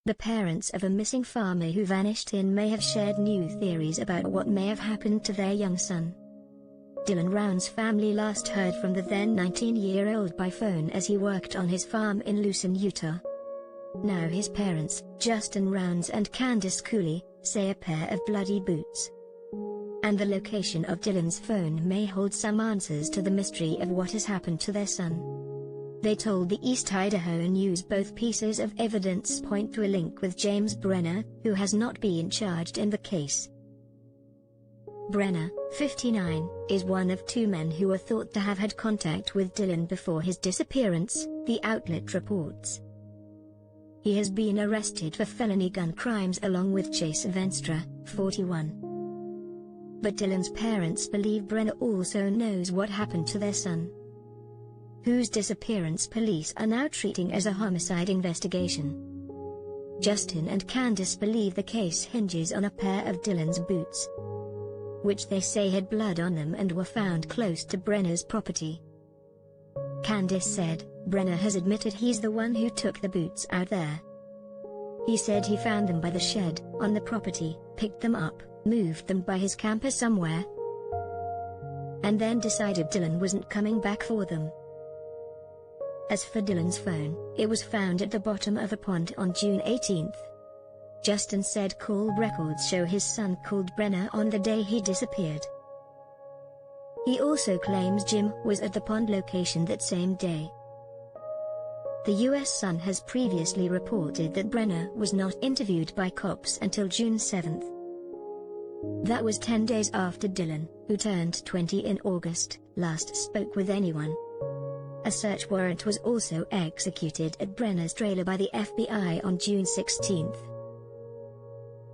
The parents of a missing farmer who vanished may have shared new theories about what may have happened to their young son. Dylan Rounds' family last heard from the then 19-year-old by phone as he worked on his farm in Lucin, Utah. Now his parents, Justin Rounds and Candace Kiely, say a pair of bloody boots. And the location of Dylan's phone may hold some answers to the mystery of what has happened to their son. They told the East Idaho News both pieces of evidence point to a link with James Brenner, who has not been charged in the case. Brenner, 59, is one of two men who are thought to have had contact with Dylan before his disappearance, the outlet reports. He has been arrested for felony gun crimes along with Chase Venstra, 41. But Dylan's parents believe Brenner also knows what happened to their son, whose disappearance police are now treating as a homicide investigation. Justin and Candace believe the case hinges on a pair of Dylan's boots, which they say had blood on them and were found close to Brenner's property. Candace said, "Brenner has admitted he's the one who took the boots out there. He said he found them by the shed, on the property, picked them up, moved them by his camper somewhere, and then decided Dylan wasn't coming back for them." As for Dylan's phone, it was found at the bottom of a pond on June 18. Justin said call records show his son called Brenner on the day he disappeared. He also claims Jim was at the pond location that same day. The U.S. Sun has previously reported that Brenner was not interviewed by cops until June 7. That was 10 days after Dylan, who turned 20 in August, last spoke with anyone. A search warrant was also executed at Brenner's trailer by the FBI on June 16.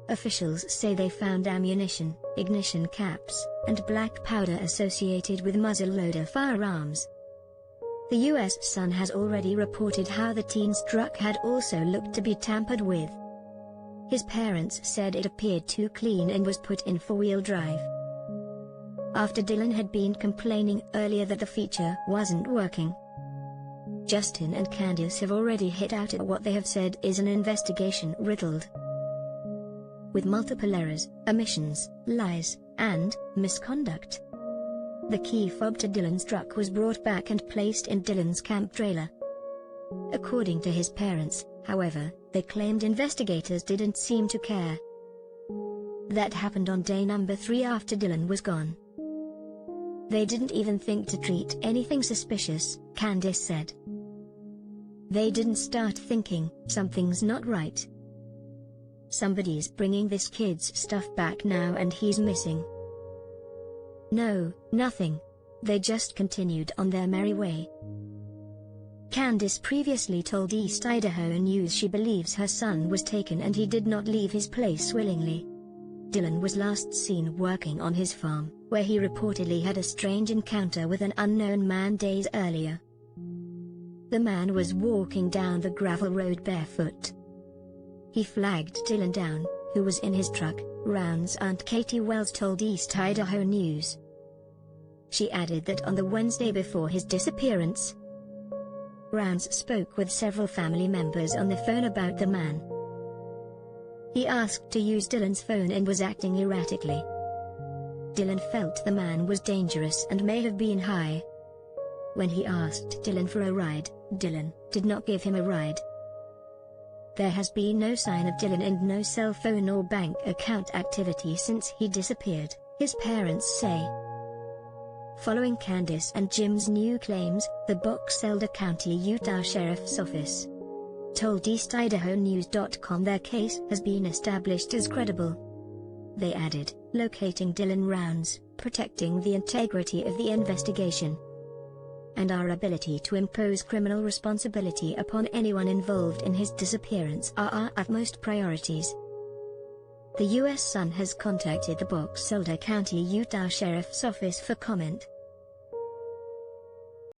Officials say they found ammunition, ignition caps, and black powder associated with muzzle-loader firearms. The U.S. Sun has already reported how the teen's truck had also looked to be tampered with. His parents said it appeared too clean and was put in four-wheel drive. After Dylan had been complaining earlier that the feature wasn't working, Justin and Candace have already hit out at what they have said is an investigation riddled with multiple errors, omissions, lies, and misconduct. The key fob to Dylan's truck was brought back and placed in Dylan's camp trailer. According to his parents, however, they claimed investigators didn't seem to care. That happened on day number 3 after Dylan was gone. They didn't even think to treat anything suspicious, Candace said. They didn't start thinking, something's not right. Somebody's bringing this kid's stuff back now and he's missing. No, nothing. They just continued on their merry way. Candace previously told East Idaho News she believes her son was taken and he did not leave his place willingly. Dylan was last seen working on his farm, where he reportedly had a strange encounter with an unknown man days earlier. The man was walking down the gravel road barefoot. He flagged Dylan down, who was in his truck, Rounds' Aunt Katie Wells told East Idaho News. She added that on the Wednesday before his disappearance, Rounds spoke with several family members on the phone about the man. He asked to use Dylan's phone and was acting erratically. Dylan felt the man was dangerous and may have been high. When he asked Dylan for a ride, Dylan did not give him a ride. There has been no sign of Dylan and no cell phone or bank account activity since he disappeared, his parents say. Following Candace and Jim's new claims, the Boxelder County, Utah Sheriff's Office told EastIdahoNews.com their case has been established as credible. They added, locating Dylan Rounds, protecting the integrity of the investigation, and our ability to impose criminal responsibility upon anyone involved in his disappearance are our utmost priorities. The U.S. Sun has contacted the Boxelder County, Utah Sheriff's Office for comment.